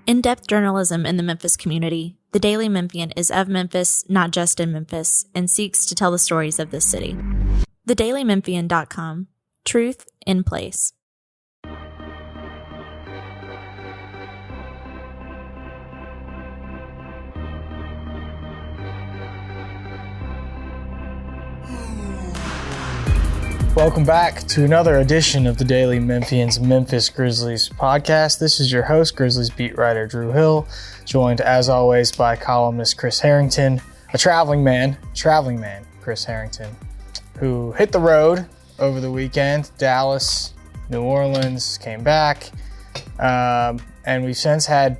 In-depth journalism in the Memphis community, the Daily Memphian is of Memphis, not just in Memphis, and seeks to tell the stories of this city. TheDailyMemphian.com. Truth in place. Welcome back to another edition of the Daily Memphian's Memphis Grizzlies podcast. This is your host, Grizzlies beat writer Drew Hill, joined as always by columnist Chris Herrington, a traveling man, Chris Herrington, who hit the road over the weekend, Dallas, New Orleans, came back, and we've since had.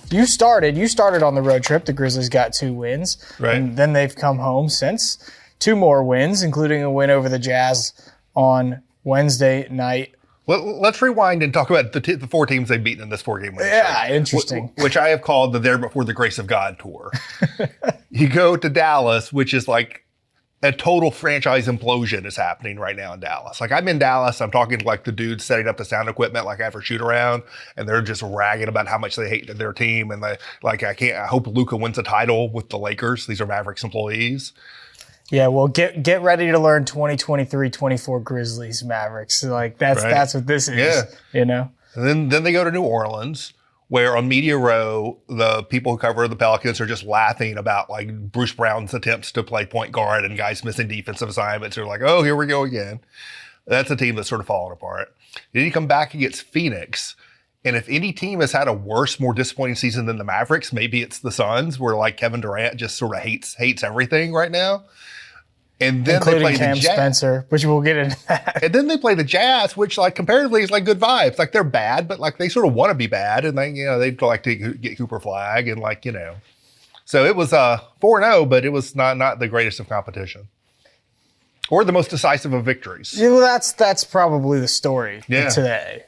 You started on the road trip. The Grizzlies got 2 wins, right? And then they've come home since. 2 more wins, including a win over the Jazz on Wednesday night. Well, let's rewind and talk about the 4 teams they've beaten in this 4-game win. Yeah, interesting. Which I have called the There Before the Grace of God tour. You go to Dallas, which is like a total franchise implosion is happening right now in Dallas. Like, I'm in Dallas, I'm talking to like the dudes setting up the sound equipment like after shoot around, and they're just ragging about how much they hate their team, and I hope Luka wins a title with the Lakers. These are Mavericks employees. Yeah, well, get ready to learn 2023-24 Grizzlies Mavericks. Like that's what this is, you know. And then they go to New Orleans, where on Media Row, the people who cover the Pelicans are just laughing about like Bruce Brown's attempts to play point guard and guys missing defensive assignments. They're like, oh, here we go again. That's a team that's sort of falling apart. Then you come back against Phoenix. And if any team has had a worse, more disappointing season than the Mavericks, maybe it's the Suns, where like Kevin Durant just sort of hates everything right now. And then including they play Cam the Jazz. Spencer, which we'll get into that. And then they play the Jazz, which like comparatively is like good vibes. Like they're bad, but like they sort of want to be bad, and they'd like to get Cooper Flag and like. So it was 4-0, but it was not the greatest of competition. Or the most decisive of victories. Yeah, well, that's probably the story today.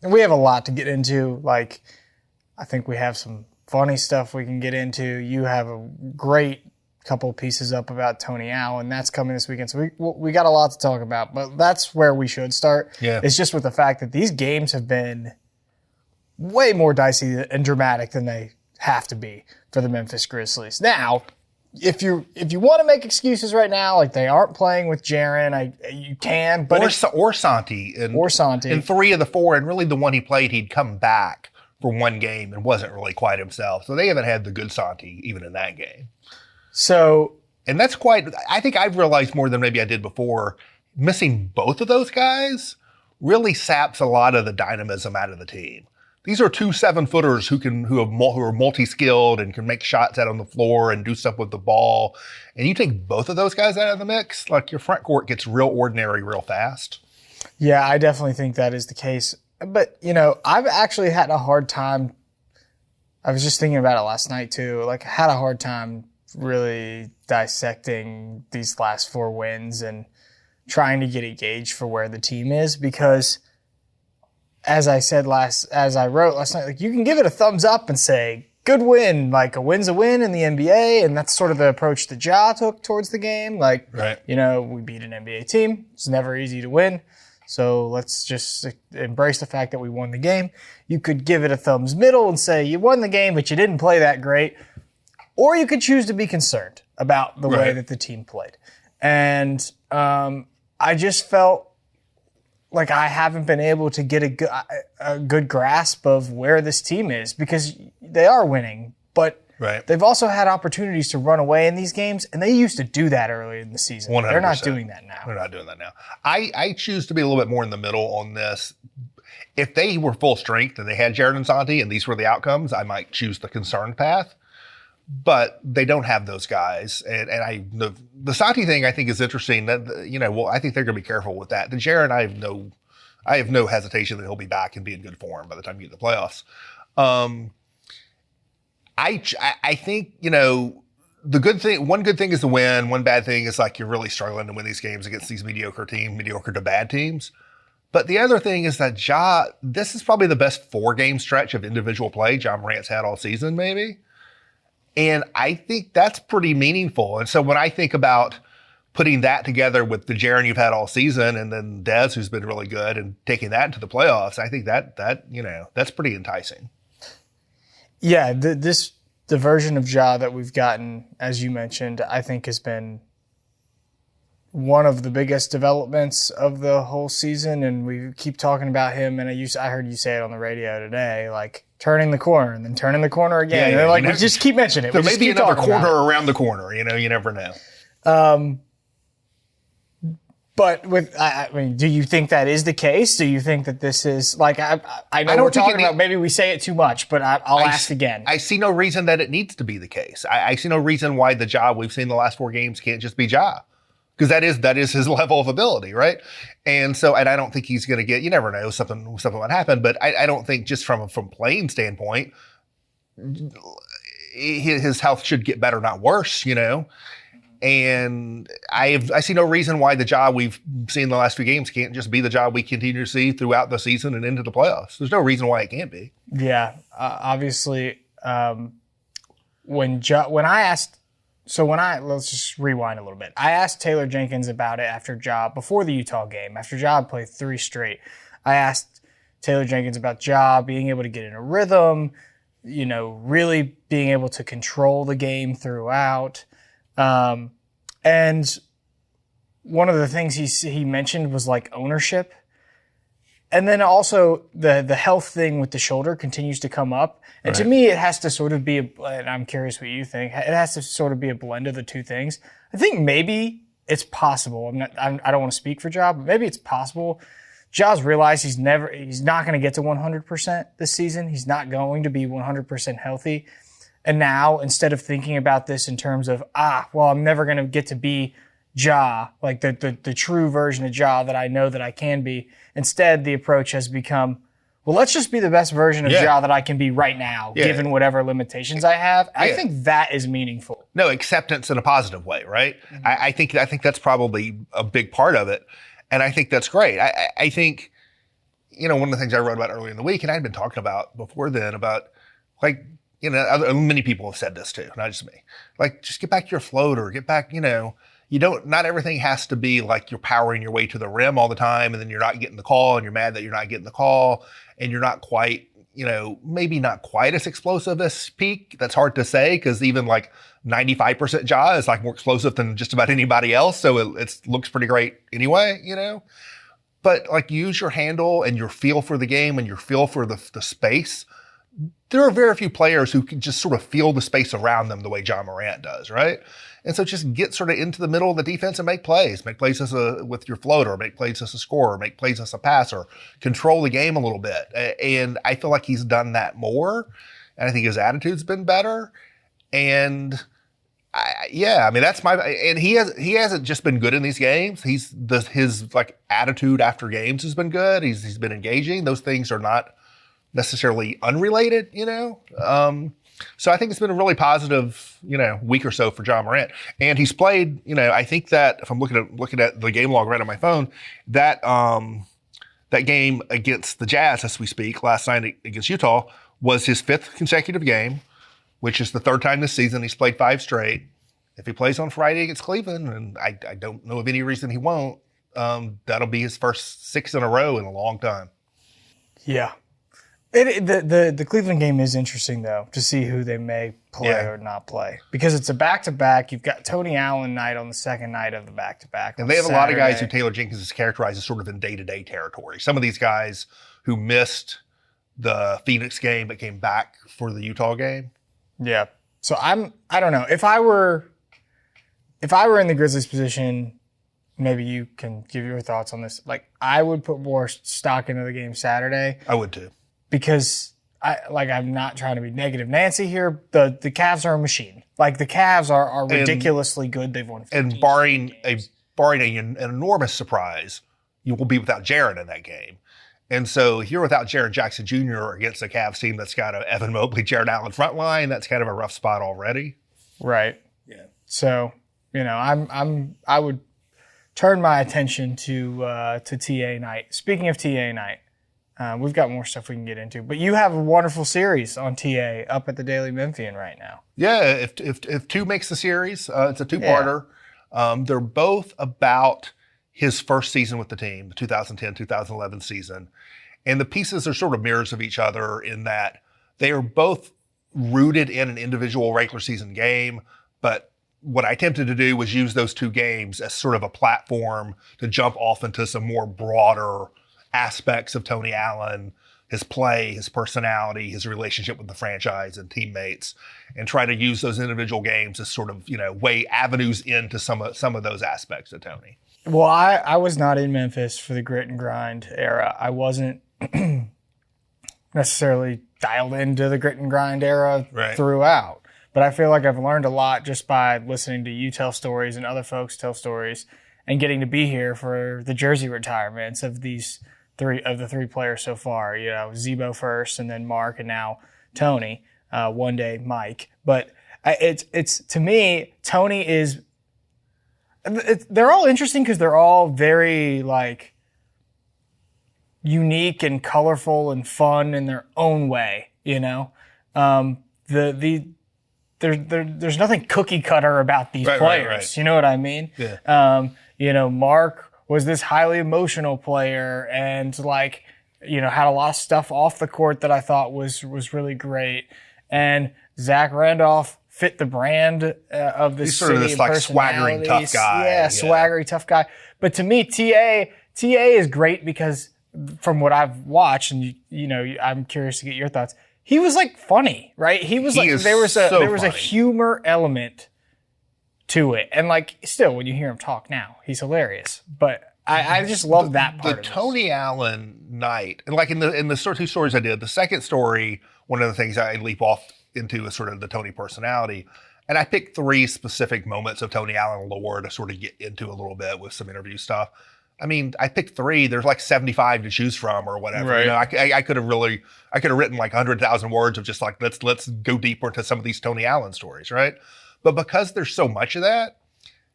We have a lot to get into. Like, I think we have some funny stuff we can get into. You have a great couple of pieces up about Tony Allen. That's coming this weekend. So we got a lot to talk about, but that's where we should start. Yeah. It's just with the fact that these games have been way more dicey and dramatic than they have to be for the Memphis Grizzlies. Now, if you want to make excuses right now, like they aren't playing with Jaren, you can, but or Santi in 3 of the 4, and really the one he played, he'd come back for 1 game and wasn't really quite himself. So they haven't had the good Santi even in that game. So, and that's I think I've realized more than maybe I did before, missing both of those guys really saps a lot of the dynamism out of the team. These are 2 7-footers who are multi-skilled and can make shots out on the floor and do stuff with the ball. And you take both of those guys out of the mix, like your front court gets real ordinary real fast. Yeah, I definitely think that is the case. But, I've actually had a hard time. I was just thinking about it last night too. Like, I had a hard time really dissecting these last 4 wins and trying to get a gauge for where the team is, because as I wrote last night, like, you can give it a thumbs up and say, good win, like a win's a win in the NBA. And that's sort of the approach that Ja took towards the game. Like, right. We beat an NBA team. It's never easy to win. So let's just embrace the fact that we won the game. You could give it a thumbs middle and say you won the game, but you didn't play that great. Or you could choose to be concerned about the way that the team played. And I just felt like I haven't been able to get a good grasp of where this team is, because they are winning, but they've also had opportunities to run away in these games, and they used to do that early in the season. 100%. They're not doing that now. They're not doing that now. I choose to be a little bit more in the middle on this. If they were full strength and they had Jared and Santi and these were the outcomes, I might choose the concerned path. But they don't have those guys. And the Santi thing I think is interesting. That, I think they're going to be careful with that. The Jaren, I have no hesitation that he'll be back and be in good form by the time you get to the playoffs. I think, the good thing, one good thing is the win. One bad thing is like you're really struggling to win these games against these mediocre to bad teams. But the other thing is that this is probably the best 4-game stretch of individual play Ja Morant's had all season, maybe. And I think that's pretty meaningful. And so when I think about putting that together with the Jaren you've had all season and then Dez, who's been really good, and taking that into the playoffs, I think that's pretty enticing. Yeah, the version of Ja that we've gotten, as you mentioned, I think has been one of the biggest developments of the whole season, and we keep talking about him. And I heard you say it on the radio today, like turning the corner and then turning the corner again. Yeah, and like we just keep mentioning it. There may be another corner around the corner. You know, you never know. But I mean, do you think that is the case? Do you think that this is like I know we're talking about maybe we say it too much, but I'll ask again. I see no reason that it needs to be the case. I see no reason why the Ja we've seen the last 4 games can't just be Ja. Because that is his level of ability, right? And I don't think he's going to get. You never know, something might happen. But I don't think just from playing standpoint, his health should get better, not worse. You know, and I see no reason why the Ja we've seen the last few games can't just be the Ja we continue to see throughout the season and into the playoffs. There's no reason why it can't be. Yeah, obviously, when I asked. So let's just rewind a little bit. I asked Taylor Jenkins about it before the Utah game, after Ja played 3 straight. I asked Taylor Jenkins about Ja being able to get in a rhythm, you know, really being able to control the game throughout. And one of the things he mentioned was like ownership. And then also the health thing with the shoulder continues to come up. And to me, it has to sort of be, and I'm curious what you think, it has to sort of be a blend of the two things. I think maybe it's possible. I don't want to speak for Ja, but maybe it's possible. Ja's realized he's not going to get to 100% this season. He's not going to be 100% healthy. And now, instead of thinking about this in terms of, I'm never going to get to be Ja, like the true version of Ja that I know that I can be. Instead, the approach has become, well, let's just be the best version of Ja that I can be right now, given whatever limitations I have. I think that is meaningful. No, acceptance in a positive way, right? Mm-hmm. I think that's probably a big part of it. And I think that's great. I think, you know, one of the things I wrote about earlier in the week, and I'd been talking about before then about, like, you know, many people have said this too, not just me. Like, just get back to your floater, get back, you know, not everything has to be like you're powering your way to the rim all the time and then you're not getting the call and you're mad that you're not getting the call and you're not quite, you know, maybe not quite as explosive as Peak. That's hard to say because even like 95% Ja is like more explosive than just about anybody else. So it looks pretty great anyway, you know, but like use your handle and your feel for the game and your feel for the space. There are very few players who can just sort of feel the space around them the way Ja Morant does, right? And so just get sort of into the middle of the defense and make plays. Make plays with your floater, make plays as a scorer, make plays as a passer, control the game a little bit. And I feel like he's done that more. And I think his attitude's been better. And I mean, that's and he hasn't just been good in these games. His like attitude after games has been good. He's been engaging. Those things are not necessarily unrelated, you know? So I think it's been a really positive, you know, week or so for Ja Morant. And he's played, you know, I think that if I'm looking at the game log right on my phone, that game against the Jazz, as we speak, last night against Utah, was his 5th consecutive game, which is the 3rd time this season he's played 5 straight. If he plays on Friday against Cleveland, and I don't know of any reason he won't, that'll be his first 6 in a row in a long time. Yeah. The Cleveland game is interesting, though, to see who they may play or not play. Because it's a back-to-back. You've got Tony Allen night on the second night of the back-to-back. And they have a lot of guys who Taylor Jenkins has characterized as sort of in day-to-day territory. Some of these guys who missed the Phoenix game but came back for the Utah game. Yeah. So I don't know. If I were in the Grizzlies position, maybe you can give your thoughts on this. Like, I would put more stock into the game Saturday. I would too. Because I'm not trying to be negative Nancy here. The Cavs are a machine. Like the Cavs are ridiculously good. They've won 15 and barring an enormous surprise, you will be without Jaren in that game. And so if you're without Jaren Jackson Jr. against a Cavs team that's got a Evan Mobley, Jared Allen front line, that's kind of a rough spot already. Right. Yeah. So, you know, I would turn my attention to TA night. Speaking of TA night, we've got more stuff we can get into, but you have a wonderful series on TA up at the Daily Memphian right now. Yeah, if 2 makes the series, it's a 2-parter. Yeah. They're both about his first season with the team, the 2010-2011 season. And the pieces are sort of mirrors of each other in that they are both rooted in an individual regular season game, but what I attempted to do was use those two games as sort of a platform to jump off into some more broader aspects of Tony Allen, his play, his personality, his relationship with the franchise and teammates, and try to use those individual games as sort of, way avenues into some of those aspects of Tony. Well, I was not in Memphis for the grit and grind era. I wasn't necessarily dialed into the grit and grind era throughout. But I feel like I've learned a lot just by listening to you tell stories and other folks tell stories and getting to be here for the jersey retirements of the three players so far. Zebo first and then Mark and now Tony, one day Mike. But it's to me, Tony is, they're all interesting because they're all very like unique and colorful and fun in their own way, There's nothing cookie cutter about these players. Right. You know what I mean? Yeah. Mark was this highly emotional player and had a lot of stuff off the court that I thought was really great. And Zach Randolph fit the brand of this city. He's sort of this swaggering tough guy. Yeah, swaggering tough guy. But to me, TA is great because from what I've watched, and I'm curious to get your thoughts. He was funny, right? He was there was a humor element to it. And still when you hear him talk now, he's hilarious. But I just love that part of the Tony Allen night. And in the two stories I did, the second story, one of the things I leap off into is sort of the Tony personality. And I picked 3 specific moments of Tony Allen lore to sort of get into a little bit with some interview stuff. I mean, I picked 3. There's 75 to choose from or whatever. Right. I could have written 100,000 words of just let's go deeper into some of these Tony Allen stories, right? But because there's so much of that,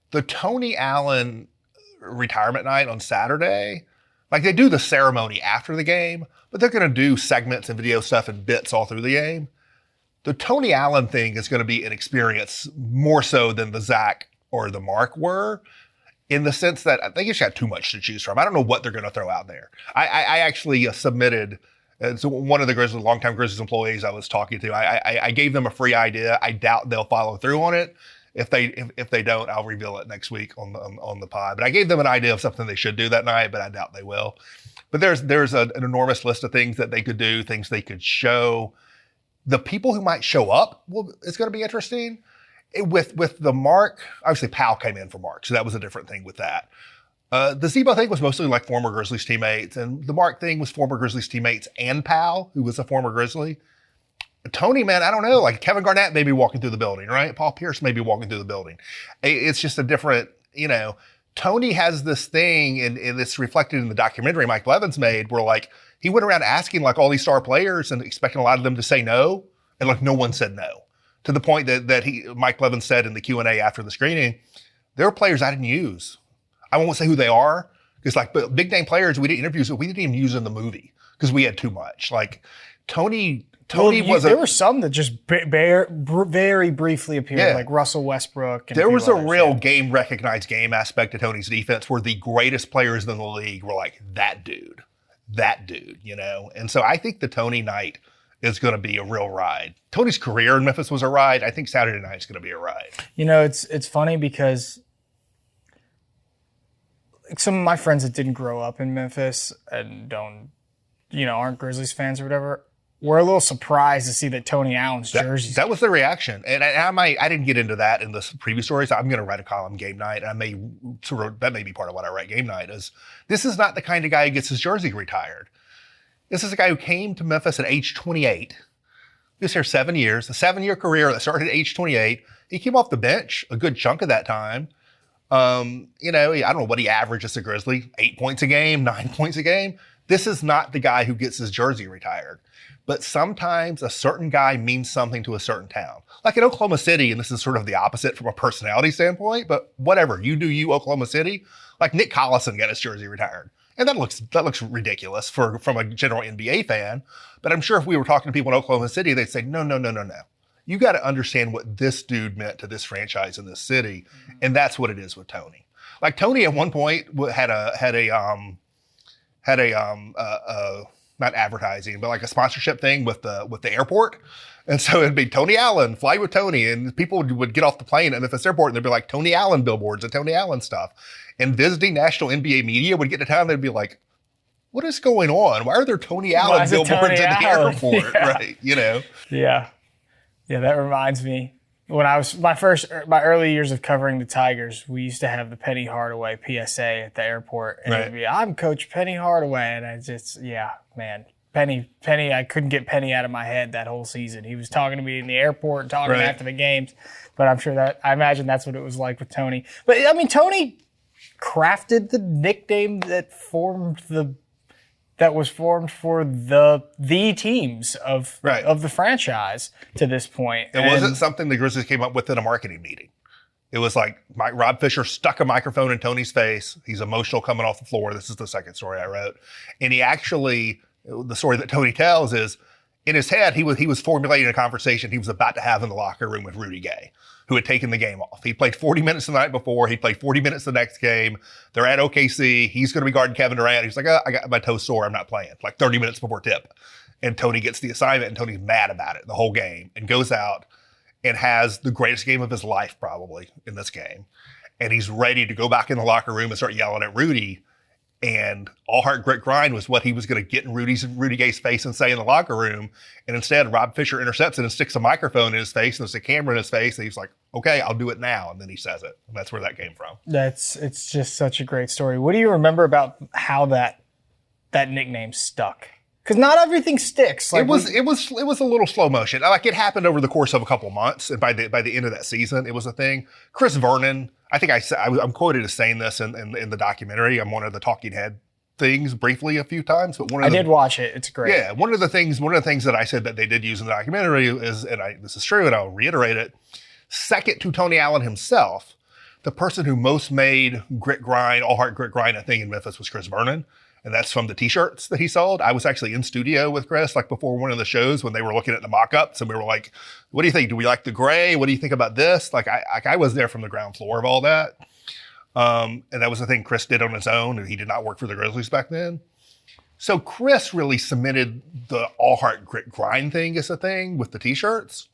the Tony Allen retirement night on Saturday, they do the ceremony after the game, but they're going to do segments and video stuff and bits all through the game. The Tony Allen thing is going to be an experience more so than the Zach or the Mark were, in the sense that I think it's got too much to choose from. I don't know what they're going to throw out there. I actually submitted to one of the longtime Grizzlies employees I was talking to. I gave them a free idea. I doubt they'll follow through on it. If they don't, I'll reveal it next week on the pod. But I gave them an idea of something they should do that night, but I doubt they will. But there's an enormous list of things that they could do, things they could show. The people who might show up, it's going to be interesting. With the Mark, obviously Powell came in for Mark, so that was a different thing with that. The Zebo thing was mostly former Grizzlies teammates, and the Mark thing was former Grizzlies teammates and Powell, who was a former Grizzly. Tony, man, I don't know, Kevin Garnett may be walking through the building, right? Paul Pierce may be walking through the building. It's just a different, Tony has this thing, and it's reflected in the documentary Mike Blevins made, where he went around asking all these star players and expecting a lot of them to say no, and no one said no. To the point that Mike Blevins said in the Q&A after the screening, there are players I didn't use. I won't say who they are, because big name players we did interviews with, we didn't even use in the movie because we had too much. Tony was. There were some that just very briefly appeared, like Russell Westbrook. And there was a real game recognized game aspect to Tony's defense, where the greatest players in the league were that dude, And so I think the Tony night is going to be a real ride. Tony's career in Memphis was a ride. I think Saturday night's going to be a ride. It's funny because some of my friends that didn't grow up in Memphis and aren't Grizzlies fans or whatever, were a little surprised to see that Tony Allen's jersey. That was the reaction. And I didn't get into that in the previous stories. I'm going to write a column game night. And that may be part of what I write game night is this is not the kind of guy who gets his jersey retired. This is a guy who came to Memphis at age 28. He was here 7 years, a 7-year career that started at age 28. He came off the bench a good chunk of that time. I don't know what he averaged as a Grizzly, 8 points a game, 9 points a game. This is not the guy who gets his jersey retired. But sometimes a certain guy means something to a certain town. Like in Oklahoma City, and this is sort of the opposite from a personality standpoint, but whatever, you do you, Oklahoma City. Like Nick Collison got his jersey retired. And that looks ridiculous from a general NBA fan. But I'm sure if we were talking to people in Oklahoma City, they'd say, no. You got to understand what this dude meant to this franchise in this city. And that's what it is with Tony. Tony at one point had a not advertising, but like a sponsorship thing with the airport. And so it'd be Tony Allen, fly with Tony. And people would get off the plane at Memphis Airport and there'd be like Tony Allen billboards and Tony Allen stuff. And visiting national NBA media would get to town. They'd be like, what is going on? Why are there Tony Allen billboards in the airport? Yeah. Right. You know? Yeah. Yeah. That reminds me. When I was my early years of covering the Tigers, we used to have the Penny Hardaway PSA at the airport. And it'd be, I'm Coach Penny Hardaway. And I just, Penny, I couldn't get Penny out of my head that whole season. He was talking to me in the airport, talking after the games. But I imagine that's what it was like with Tony. But I mean, Tony crafted the nickname that was formed for the teams of the franchise to this point. It wasn't something the Grizzlies came up with in a marketing meeting. It was like Rob Fisher stuck a microphone in Tony's face. He's emotional coming off the floor. This is the second story I wrote. And he actually, the story that Tony tells is, in his head, he was formulating a conversation he was about to have in the locker room with Rudy Gay, who had taken the game off. He played 40 minutes the night before. He played 40 minutes the next game. They're at OKC. He's going to be guarding Kevin Durant. He's like, I got my toe sore. I'm not playing. Like 30 minutes before tip. And Tony gets the assignment, and Tony's mad about it the whole game and goes out and has the greatest game of his life probably in this game. And he's ready to go back in the locker room and start yelling at Rudy. And all heart, grit, grind was what he was going to get in Rudy Gay's face and say in the locker room. And instead, Rob Fisher intercepts it and sticks a microphone in his face and there's a camera in his face. And he's like, okay, I'll do it now. And then he says it. And that's where that came from. It's just such a great story. What do you remember about how that nickname stuck? Because not everything sticks. Like it was a little slow motion. Like it happened over the course of a couple of months. And by the end of that season, it was a thing. Chris Vernon, I think I'm quoted as saying this in the documentary. I'm one of the talking head things briefly a few times, but I did watch it. It's great. Yeah, one of the things that I said that they did use in the documentary is, this is true, and I'll reiterate it. Second to Tony Allen himself, the person who most made grit grind, all heart grit grind a thing in Memphis was Chris Vernon. And that's from the t-shirts that he sold. I was actually in studio with Chris, like before one of the shows when they were looking at the mock-ups and we were like, what do you think? Do we like the gray? What do you think about this? Like I was there from the ground floor of all that. And that was the thing Chris did on his own. And he did not work for the Grizzlies back then. So Chris really cemented the all heart grit grind thing as a thing with the t-shirts.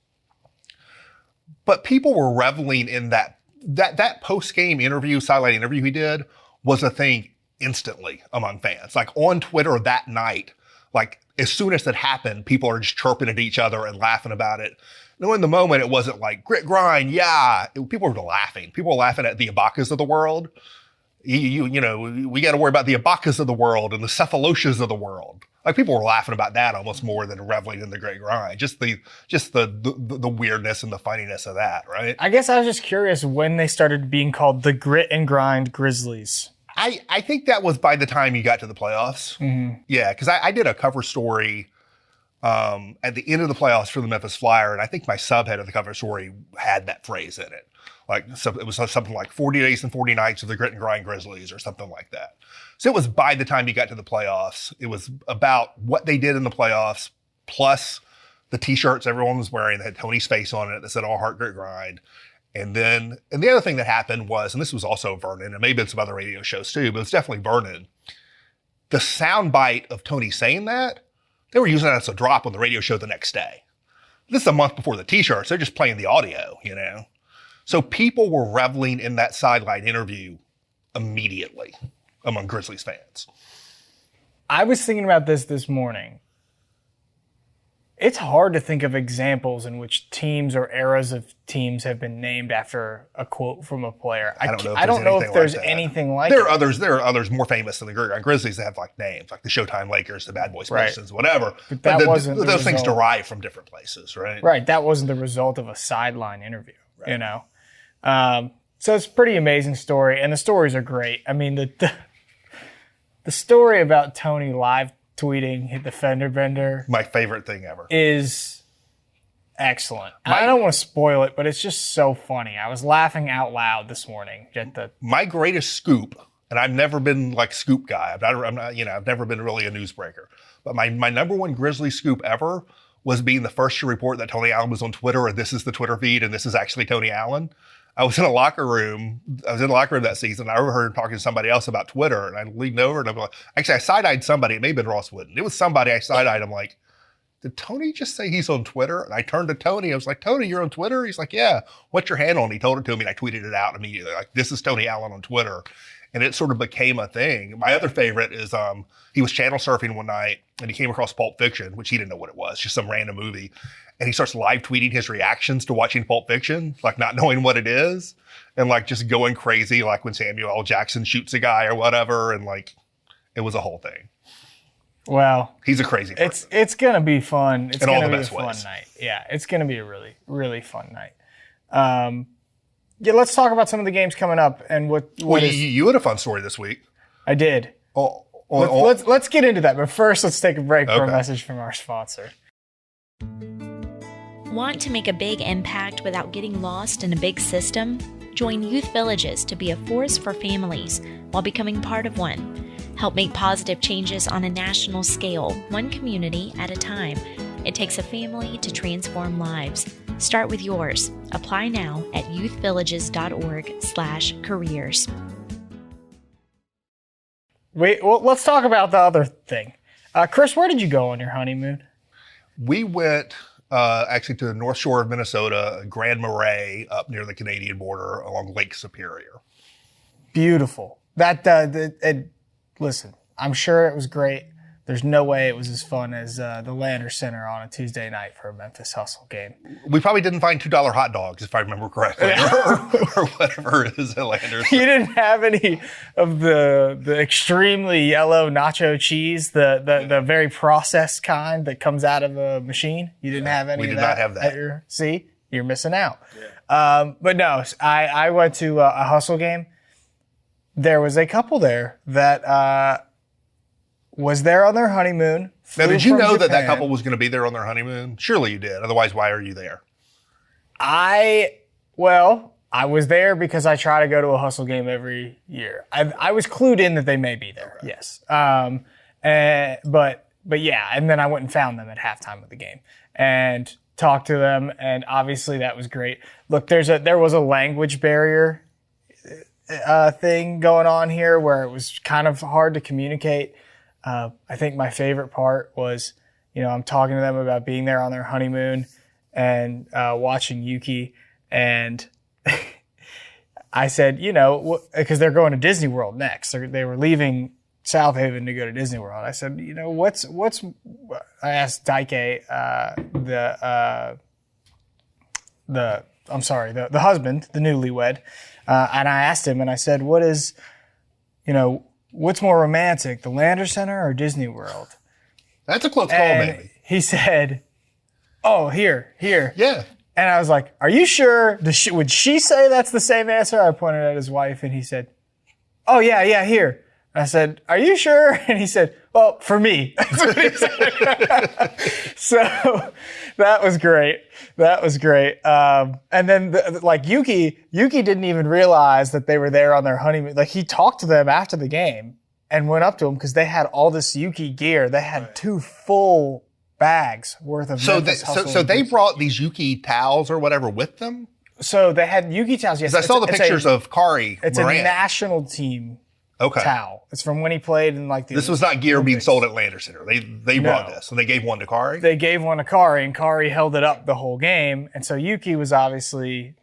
But people were reveling in that post-game interview, sideline interview he did was a thing instantly among fans. Like on Twitter that night, like as soon as it happened, people are just chirping at each other and laughing about it. No, in the moment, it wasn't like grit grind. Yeah. People were laughing. People were laughing at the Ibakas of the world. You know, we got to worry about the Ibakas of the world and the Cephaloshes of the world. Like people were laughing about that almost more than reveling in the grit grind. Just the weirdness and the funniness of that, right? I guess I was just curious when they started being called the Grit and Grind Grizzlies. I think that was by the time you got to the playoffs. Mm-hmm. Yeah, because I did a cover story at the end of the playoffs for the Memphis Flyer, and I think my subhead of the cover story had that phrase in it. Like so it was something like 40 days and 40 nights of the Grit and Grind Grizzlies or something like that. So it was by the time you got to the playoffs. It was about what they did in the playoffs, plus the t-shirts everyone was wearing that had Tony's face on it that said all heart, grit, grind. And the other thing that happened was, and this was also Vernon, and maybe it's some other radio shows too, but it's definitely Vernon. The soundbite of Tony saying that, they were using that as a drop on the radio show the next day. This is a month before the t-shirts. They're just playing the audio, you know? So people were reveling in that sideline interview immediately among Grizzlies fans. I was thinking about this morning. It's hard to think of examples in which teams or eras of teams have been named after a quote from a player. I don't know if there's anything like there are others more famous than the Grizzlies that have like names, like the Showtime Lakers, the Bad Boys Pistons, whatever. But those things derive from different places, right? Right. That wasn't the result of a sideline interview, you know? So it's a pretty amazing story, and the stories are great. I mean, the story about Tony live tweeting the fender bender, my favorite thing ever, is excellent. I don't want to spoil it, but it's just so funny. I was laughing out loud this morning. My greatest scoop, and I've never been like scoop guy. I've never been really a newsbreaker. But my number one Grizzly scoop ever was being the first to report that Tony Allen was on Twitter, and this is the Twitter feed, and this is actually Tony Allen. I was in a locker room. That season. I overheard him talking to somebody else about Twitter, and I leaned over and I'm like, actually, I side-eyed somebody. It may have been Ross Wooden. It was somebody I side-eyed. I'm like, did Tony just say he's on Twitter? And I turned to Tony. I was like, Tony, you're on Twitter? He's like, yeah. What's your handle? And he told it to me, and I tweeted it out immediately. Like, this is Tony Allen on Twitter. And it sort of became a thing. My other favorite is he was channel surfing one night, and he came across Pulp Fiction, which he didn't know what it was, just some random movie. And he starts live tweeting his reactions to watching Pulp Fiction, like not knowing what it is, and like just going crazy, like when Samuel L. Jackson shoots a guy or whatever. And like, it was a whole thing. Well, he's a crazy person. It's gonna be fun. It's gonna be a fun ways. night. Yeah, it's gonna be a really, really fun night. Yeah, let's talk about some of the games coming up and what you had a fun story this week. I did. Let's get into that, but first let's take a break for a message from our sponsor. Want to make a big impact without getting lost in a big system? Join Youth Villages to be a force for families while becoming part of one. Help make positive changes on a national scale, one community at a time. It takes a family to transform lives. Start with yours. Apply now at youthvillages.org/careers. Well, let's talk about the other thing. Chris, where did you go on your honeymoon? We went actually to the North Shore of Minnesota, Grand Marais, up near the Canadian border along Lake Superior. Beautiful. Listen, I'm sure it was great. There's no way it was as fun as the Lander Center on a Tuesday night for a Memphis Hustle game. We probably didn't find $2 hot dogs, if I remember correctly, or whatever it is at Lander Center. You didn't have any of the extremely yellow nacho cheese, the very processed kind that comes out of a machine? You didn't have any of that? We did not have that. See? You're missing out. Yeah. But no, I went to a Hustle game. There was a couple there that was there on their honeymoon. Now, did you know that couple was going to be there on their honeymoon? Surely you did. Otherwise, why are you there? I was there because I try to go to a Hustle game every year. I was clued in that they may be there. Okay. Yes. But yeah, and then I went and found them at halftime of the game and talked to them, and obviously that was great. Look, there was a language barrier thing going on here where it was kind of hard to communicate. I think my favorite part was, I'm talking to them about being there on their honeymoon and watching Yuki, and I said, because they're going to Disney World next. They were leaving South Haven to go to Disney World. I said, I asked Daike, the husband, the newlywed, and I asked him, and I said, what's more romantic, the Lander Center or Disney World? That's a close call, baby. He said, oh, here. Yeah. And I was like, are you sure? Would she say that's the same answer? I pointed at his wife, and he said, oh, yeah, here. I said, are you sure? And he said, well, for me. That's what he said. So that was great. And then Yuki didn't even realize that they were there on their honeymoon. Like, he talked to them after the game and went up to them because they had all this Yuki gear. They had 2 full bags worth of Memphis Hustle. So they brought these Yuki towels or whatever with them? So they had Yuki towels. Yes, I saw the pictures of Kari It's Morant. A national team towel. It's from when he played in the This was not gear being sold at Lander Center. They brought this, and they gave one to Kari? They gave one to Kari, and Kari held it up the whole game. And so Yuki was obviously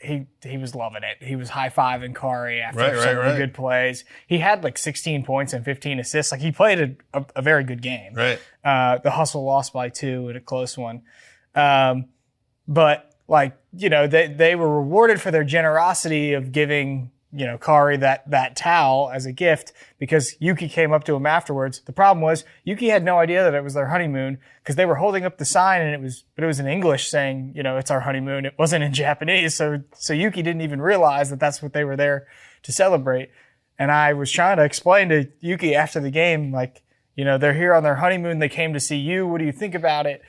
he was loving it. He was high-fiving Kari after some really good plays. He had 16 points and 15 assists. He played a very good game. Right. The Hustle lost by 2 in a close one. But they were rewarded for their generosity of giving Kari that towel as a gift because Yuki came up to him afterwards. The problem was Yuki had no idea that it was their honeymoon because they were holding up the sign and it was in English saying, it's our honeymoon. It wasn't in Japanese. So Yuki didn't even realize that that's what they were there to celebrate. And I was trying to explain to Yuki after the game, they're here on their honeymoon. They came to see you. What do you think about it?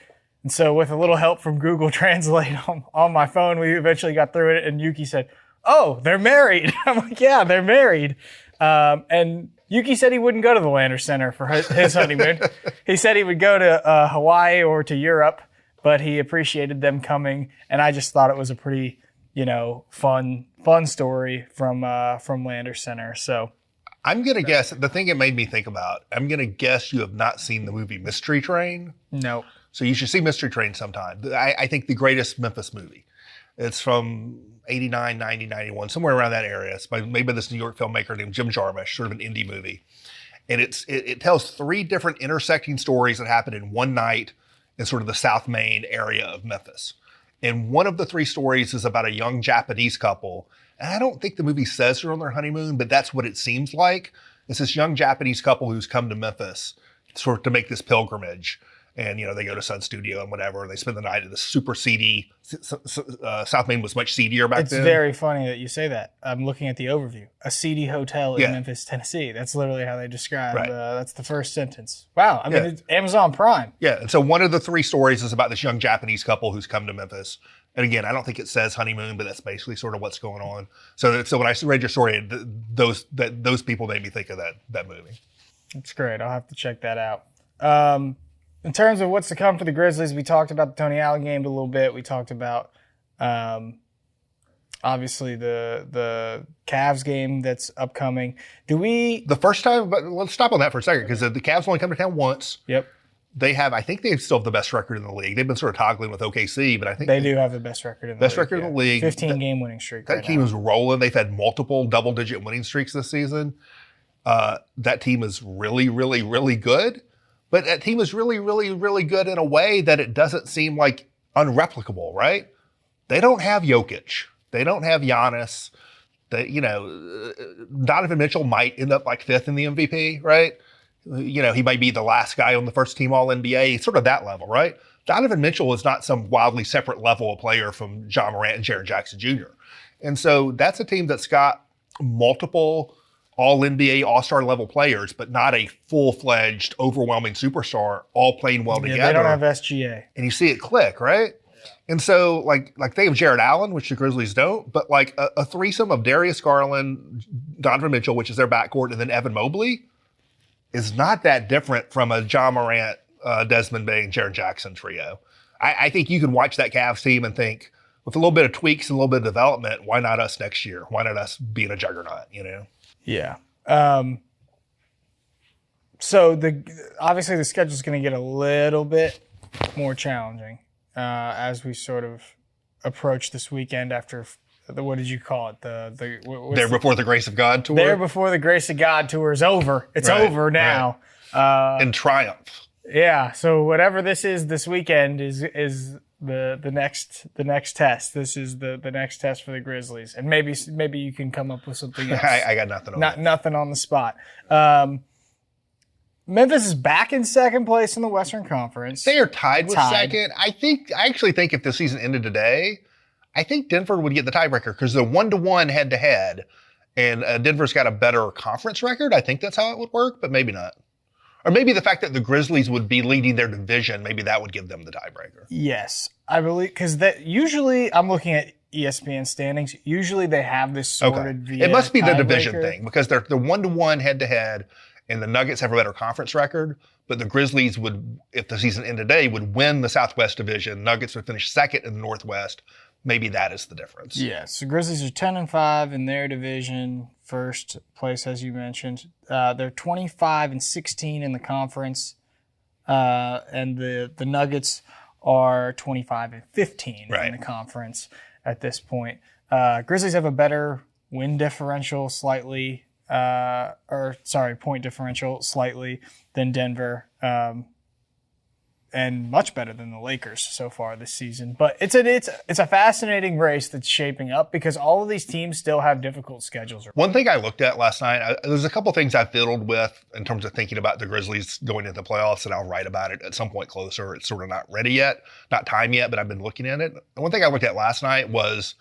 And so with a little help from Google Translate on my phone, we eventually got through it. And Yuki said, oh, they're married. I'm like, yeah, they're married. And Yuki said he wouldn't go to the Landers Center for his honeymoon. He said he would go to Hawaii or to Europe, but he appreciated them coming. And I just thought it was a pretty, fun story from Landers Center. So I'm going to guess, the thing it made me think about, I'm going to guess you have not seen the movie Mystery Train. No. So you should see Mystery Train sometime. I think the greatest Memphis movie. It's from 89, 90, 91, somewhere around that area. It's made by this New York filmmaker named Jim Jarmusch, sort of an indie movie. And it tells 3 different intersecting stories that happen in one night in sort of the South Main area of Memphis. And one of the 3 stories is about a young Japanese couple. And I don't think the movie says they're on their honeymoon, but that's what it seems like. It's this young Japanese couple who's come to Memphis sort of to make this pilgrimage. And, they go to Sun Studio and whatever, and they spend the night at this super seedy, South Main was much seedier back then. It's very funny that you say that. I'm looking at the overview. A seedy hotel in Memphis, Tennessee. That's literally how they describe that's the first sentence. Wow. I mean, it's Amazon Prime. Yeah. And so one of the 3 stories is about this young Japanese couple who's come to Memphis. And again, I don't think it says honeymoon, but that's basically sort of what's going on. So when I read your story, those people made me think of that movie. That's great. I'll have to check that out. In terms of what's to come for the Grizzlies, we talked about the Tony Allen game a little bit. We talked about, obviously, the Cavs game that's upcoming. The first time, but let's stop on that for a second, because the Cavs only come to town once. Yep. I think they still have the best record in the league. They've been sort of toggling with OKC, but I think they do have the best record in the league. In the league. 15-game winning streak. That team is rolling. They've had multiple double-digit winning streaks this season. That team is really, really, really good. But that team is really, really, really good in a way that it doesn't seem like unreplicable, right? They don't have Jokic. They don't have Giannis. Donovan Mitchell might end up like 5th in the MVP, right? He might be the last guy on the first team All-NBA, sort of that level, right? Donovan Mitchell is not some wildly separate level of player from Ja Morant and Jaren Jackson Jr. And so that's a team that's got multiple All-NBA, All-Star level players, but not a full-fledged, overwhelming superstar, all playing well together. They don't have SGA. And you see it click, right? And so, like they have Jared Allen, which the Grizzlies don't, but like a threesome of Darius Garland, Donovan Mitchell, which is their backcourt, and then Evan Mobley is not that different from a Ja Morant, Desmond Bane, and Jaren Jackson trio. I think you can watch that Cavs team and think, with a little bit of tweaks and a little bit of development, why not us next year? Why not us being a juggernaut, Yeah. So obviously the schedule is going to get a little bit more challenging as we sort of approach this weekend after what did you call it? There Before the Grace of God tour? There Before the Grace of God tour is over. It's over now. Right. In triumph. Yeah. So whatever this is this weekend is the next test. This is the next test for the Grizzlies, and maybe you can come up with something else. I got nothing on nothing on the spot. Memphis is back in second place in the Western Conference. They are tied with second. I actually think if the season ended today, I think Denver would get the tiebreaker because they're 1-1 head-to-head, and Denver's got a better conference record. I think that's how it would work, but maybe not. Or maybe the fact that the Grizzlies would be leading their division, maybe that would give them the tiebreaker. Yes, I believe, because usually I'm looking at ESPN standings. Usually they have this sorted via it must be the tiebreaker. Division thing because they're 1-1 head-to-head, and the Nuggets have a better conference record. But the Grizzlies would, if the season ended today, would win the Southwest Division. Nuggets would finish second in the Northwest. Maybe that is the difference. Yes, the Grizzlies are 10-5 in their division, first place as you mentioned. They're 25-16 in the conference, and the Nuggets are 25-15 in the conference at this point. Grizzlies have a better win differential slightly, point differential slightly than Denver. And much better than the Lakers so far this season. But it's a fascinating race that's shaping up because all of these teams still have difficult schedules. One thing I looked at last night, there's a couple things I fiddled with in terms of thinking about the Grizzlies going into the playoffs, and I'll write about it at some point closer. It's sort of not ready yet, not time yet, but I've been looking at it. And one thing I looked at last night was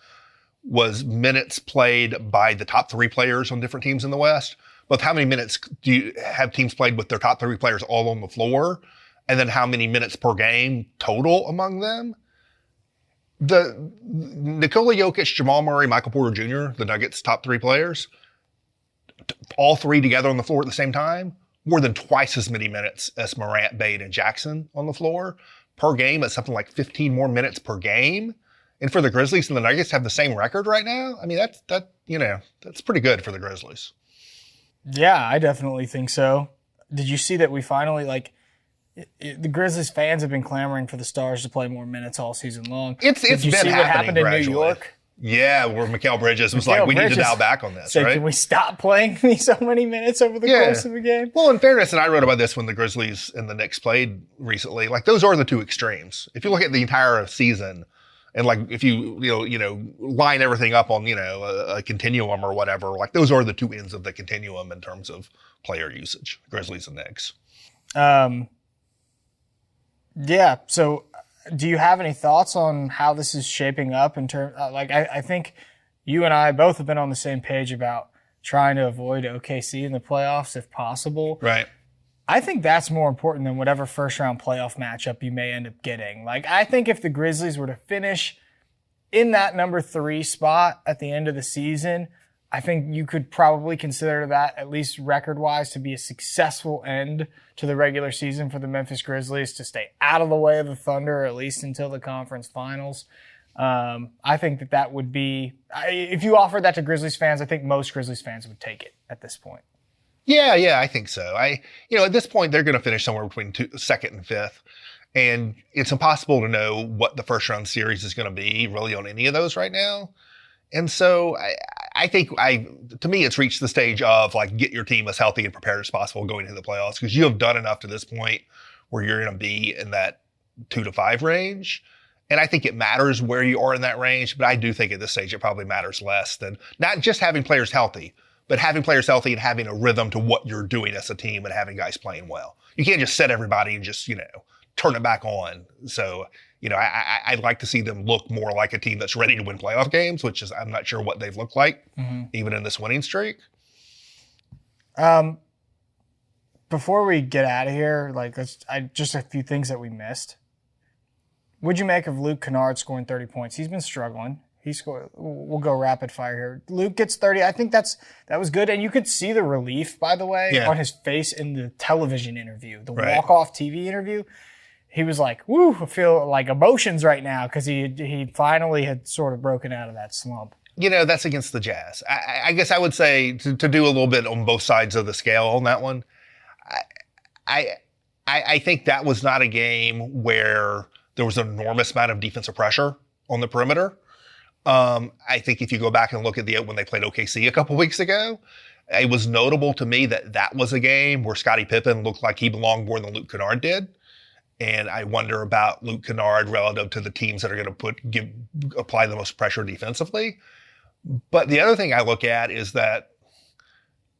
minutes played by the top 3 players on different teams in the West. Both how many minutes do you have teams played with their top 3 players all on the floor? And then how many minutes per game total among them? The Nikola Jokic, Jamal Murray, Michael Porter Jr., the Nuggets' top 3 players, all three together on the floor at the same time, more than twice as many minutes as Morant, Bade, and Jackson on the floor per game. It's something like 15 more minutes per game. And for the Grizzlies and the Nuggets to have the same record right now, I mean, that's pretty good for the Grizzlies. Yeah, I definitely think so. Did you see that we finally, the Grizzlies fans have been clamoring for the Stars to play more minutes all season long. Did you see what happened in New York? Yeah, where Mikal Bridges was we need to dial back on this, right? Can we stop playing me so many minutes over the course of a game? Well, in fairness, and I wrote about this when the Grizzlies and the Knicks played recently, those are the two extremes. If you look at the entire season, and if you line everything up on a continuum or whatever, those are the two ends of the continuum in terms of player usage, Grizzlies and Knicks. Yeah. So, do you have any thoughts on how this is shaping up in terms? I think you and I both have been on the same page about trying to avoid OKC in the playoffs if possible. Right. I think that's more important than whatever first-round playoff matchup you may end up getting. I think if the Grizzlies were to finish in that number 3 spot at the end of the season, I think you could probably consider that, at least record-wise, to be a successful end to the regular season for the Memphis Grizzlies, to stay out of the way of the Thunder, at least until the conference finals. I think that would be – if you offered that to Grizzlies fans, I think most Grizzlies fans would take it at this point. Yeah, I think so. At this point, they're going to finish somewhere between second and fifth. And it's impossible to know what the first round series is going to be really on any of those right now. And so I think to me, it's reached the stage of get your team as healthy and prepared as possible going into the playoffs, because you have done enough to this point where you're going to be in that 2 to 5 range. And I think it matters where you are in that range, but I do think at this stage it probably matters less than not just having players healthy, but having players healthy and having a rhythm to what you're doing as a team and having guys playing well. You can't just set everybody and just, turn it back on. So, I'd like to see them look more like a team that's ready to win playoff games, which is, I'm not sure what they've looked like, even in this winning streak. Before we get out of here, just a few things that we missed. What'd you make of Luke Kennard scoring 30 points? He's been struggling. We'll go rapid fire here. Luke gets 30. I think that was good. And you could see the relief, by the way, on his face in the television interview, the walk-off TV interview. He was like, woo, I feel like emotions right now, because he finally had sort of broken out of that slump. That's against the Jazz. I guess I would say to do a little bit on both sides of the scale on that one. I think that was not a game where there was an enormous amount of defensive pressure on the perimeter. I think if you go back and look at when they played OKC a couple weeks ago, it was notable to me that was a game where Scottie Pippen looked like he belonged more than Luke Kennard did. And I wonder about Luke Kennard relative to the teams that are going to apply the most pressure defensively. But the other thing I look at is that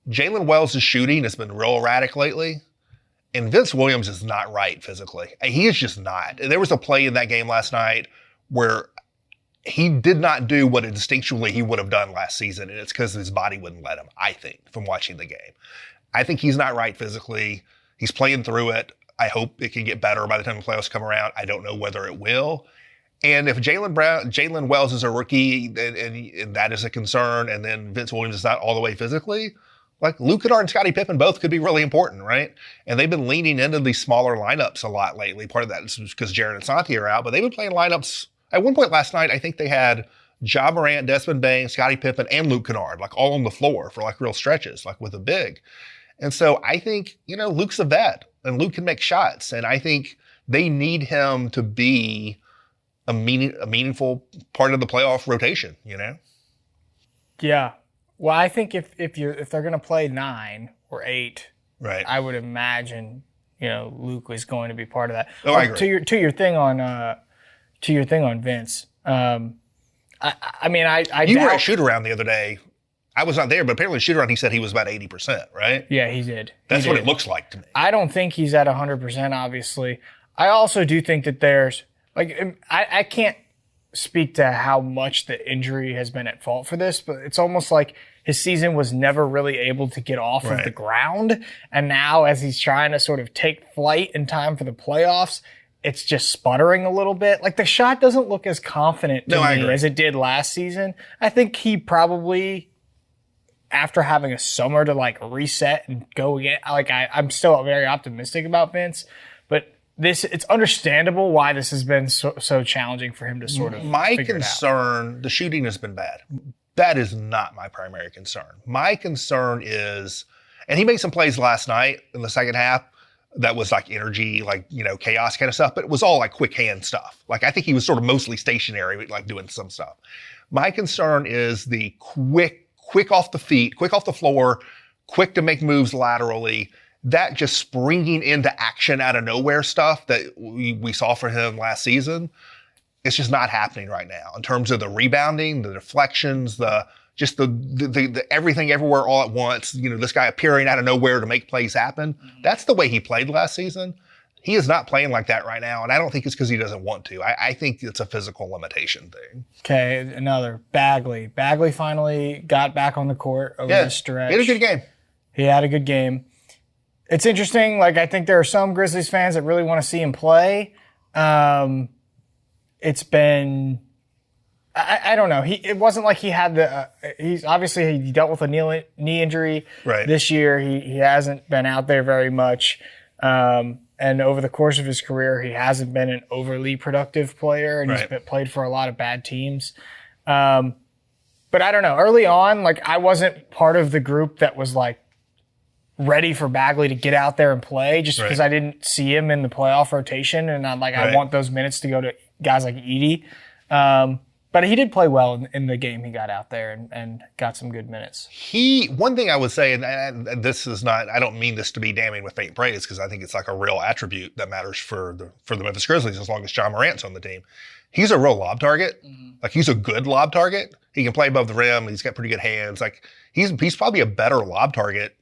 Jalen Wells' shooting has been real erratic lately. And Vince Williams is not right physically. He is just not. There was a play in that game last night where he did not do what instinctually he would have done last season, and it's because his body wouldn't let him, I think, from watching the game. I think he's not right physically. He's playing through it. I hope it can get better by the time the playoffs come around. I don't know whether it will. And if Jalen Wells is a rookie, and that is a concern, and then Vince Williams is not all the way physically, Luke Kennard and Scottie Pippen both could be really important, right? And they've been leaning into these smaller lineups a lot lately. Part of that is because Jaren and Santi are out, but they've been playing lineups. At one point last night, I think they had Ja Morant, Desmond Bane, Scottie Pippen, and Luke Kennard, all on the floor for real stretches, with a big. And so I think, Luke's a vet, and Luke can make shots. And I think they need him to be a meaningful part of the playoff rotation, Yeah. Well, I think if they're going to play 9 or 8, right, I would imagine, Luke is going to be part of that. Oh, I agree. To your thing on Vince. I you were at shoot-around the other day. I was not there, but apparently shoot-around, he said he was about 80%, right? Yeah, he did. That's what it looks like to me. I don't think he's at 100%, obviously. I also do think that there's, I can't speak to how much the injury has been at fault for this, but it's almost like his season was never really able to get off of the ground. And now as he's trying to sort of take flight in time for the playoffs, it's just sputtering a little bit. The shot doesn't look as confident to me as it did last season. I think he probably after having a summer to like reset and go again, like I'm still very optimistic about Vince, but it's understandable why this has been so challenging for him to sort of My figure it out. concern, the shooting has been bad. That is not my primary concern. My concern is, and he made some plays last night in the second half that was like energy, like, you know, chaos kind of stuff, but it was all like quick hand stuff. Like I think he was sort of mostly stationary, like doing some stuff. My concern is the quick off the feet, quick off the floor, quick to make moves laterally, that just springing into action out of nowhere stuff that we saw for him last season. It's just not happening right now in terms of the rebounding, the deflections, the everything everywhere all at once. You know, this guy appearing out of nowhere to make plays happen. That's the way he played last season. He is not playing like that right now, and I don't think it's because he doesn't want to. I think it's a physical limitation thing. Okay, another Bagley. Bagley finally got back on the court over this stretch. He had a good game. He had a good game. It's interesting. Like, I think there are some Grizzlies fans that really want to see him play. It's been, I don't know. It wasn't like he had he's obviously he dealt with a knee injury this year. He hasn't been out there very much. And over the course of his career, he hasn't been an overly productive player, and he's played for a lot of bad teams. But I don't know. Early on, like, I wasn't part of the group that was like ready for Bagley to get out there and play, just because I didn't see him in the playoff rotation, and I'm like, I want those minutes to go to guys like Edey. But he did play well in the game he got out there and got some good minutes. One thing I would say, and this is not, I don't mean this to be damning with faint praise, because I think it's like a real attribute that matters for the Memphis Grizzlies as long as Ja Morant's on the team. He's a real lob target. Mm-hmm. Like, he's a good lob target. He can play above the rim. He's got pretty good hands. Like, he's probably a better lob target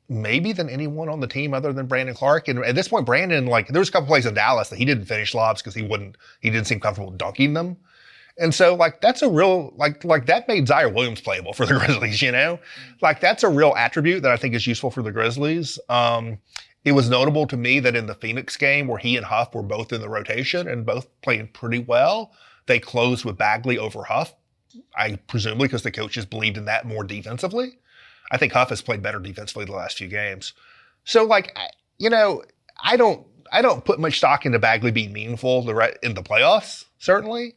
maybe than anyone on the team other than Brandon Clark. And at this point, Brandon, like, there was a couple plays in Dallas that he didn't finish lobs because he didn't seem comfortable dunking them. And so, like, that's a real, like that made Zaire Williams playable for the Grizzlies, you know? Like, that's a real attribute that I think is useful for the Grizzlies. It was notable to me that in the Phoenix game where he and Huff were both in the rotation and both playing pretty well, they closed with Bagley over Huff. Presumably because the coaches believed in that more defensively. I think Huff has played better defensively the last few games. So, like, you know, I don't put much stock into Bagley being meaningful in the playoffs, certainly.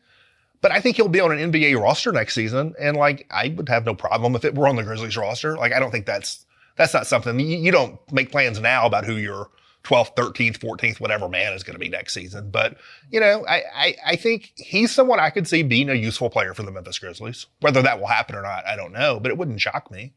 But I think he'll be on an NBA roster next season. And, like, I would have no problem if it were on the Grizzlies roster. Like, I don't think that's not something, you don't make plans now about who your 12th, 13th, 14th, whatever man is going to be next season. But, you know, I think he's someone I could see being a useful player for the Memphis Grizzlies. Whether that will happen or not, I don't know, but it wouldn't shock me.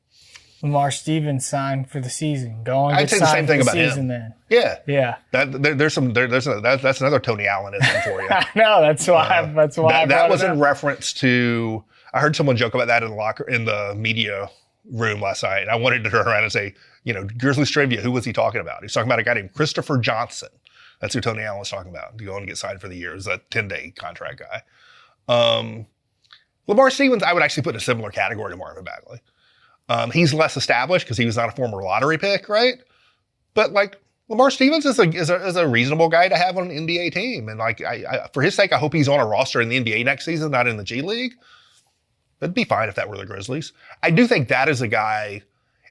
Lamar Stevens signed for the season. Go on, I'd say the same thing about him. Then. Yeah. That's another Tony Allenism for you. I know, that's why. That was in reference to. I heard someone joke about that in the media room last night. I wanted to turn around and say, you know, Grizzlies trivia. Who was he talking about? He's talking about a guy named Christopher Johnson. That's who Tony Allen was talking about. To go and get signed for the year. He's a 10-day contract guy. Lamar Stevens, I would actually put in a similar category to Marvin Bagley. He's less established because he was not a former lottery pick, right? But, like, Lamar Stevens is a reasonable guy to have on an NBA team, and, like, I for his sake, I hope he's on a roster in the NBA next season, not in the G League. It'd be fine if that were the Grizzlies. I do think that is a guy.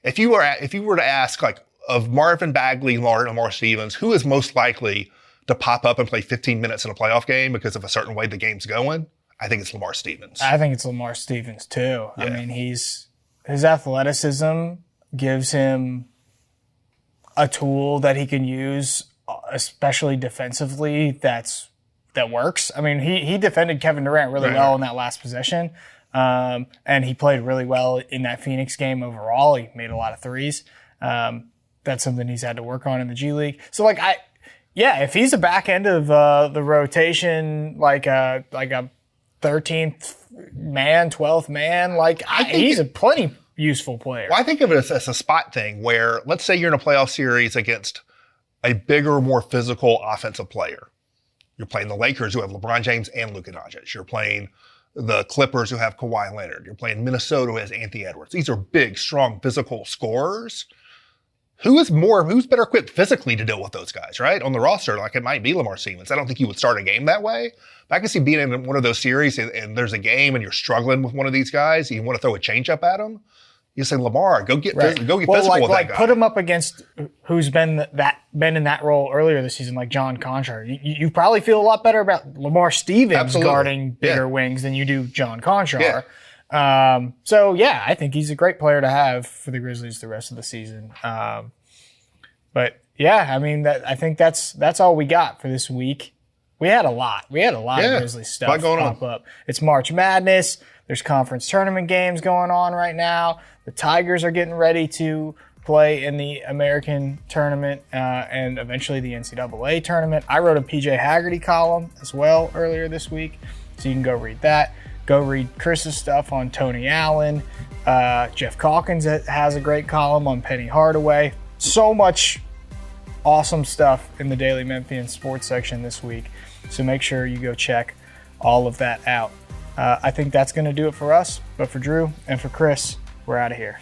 If you were to ask, like, of Marvin Bagley, Lamar Stevens, who is most likely to pop up and play 15 minutes in a playoff game because of a certain way the game's going, I think it's Lamar Stevens. I think it's Lamar Stevens too. Yeah. I mean, his athleticism gives him a tool that he can use, especially defensively, that works. I mean, he defended Kevin Durant really well in that last possession, and he played really well in that Phoenix game overall. He made a lot of threes. That's something he's had to work on in the G League. So, like, if he's a back end of the rotation, like a 13th man, 12th man, like, he's a plenty useful player. Well, I think of it as a spot thing where, let's say you're in a playoff series against a bigger, more physical offensive player. You're playing the Lakers, who have LeBron James and Luka Doncic. You're playing the Clippers, who have Kawhi Leonard. You're playing Minnesota, who has Anthony Edwards. These are big, strong, physical scorers. Who's better equipped physically to deal with those guys, right? On the roster, like, it might be Lamar Stevens. I don't think he would start a game that way. But I can see being in one of those series and there's a game and you're struggling with one of these guys. You want to throw a changeup at him. You say, Lamar, go get physical with that guy. Put him up against who's been in that role earlier this season, like John Conchar. You probably feel a lot better about Lamar Stevens guarding bigger wings than you do John Conchar. Yeah. So yeah, I think he's a great player to have for the Grizzlies the rest of the season. But yeah, I mean, I think that's all we got for this week. We had a lot. of Grizzlies stuff pop up. It's March Madness. There's conference tournament games going on right now. The Tigers are getting ready to play in the American tournament and eventually the NCAA tournament. I wrote a PJ Haggerty column as well earlier this week, so you can go read that. Go read Chris's stuff on Tony Allen. Jeff Calkins has a great column on Penny Hardaway. So much awesome stuff in the Daily Memphian sports section this week, so make sure you go check all of that out. I think that's going to do it for us, but for Drew and for Chris, we're out of here.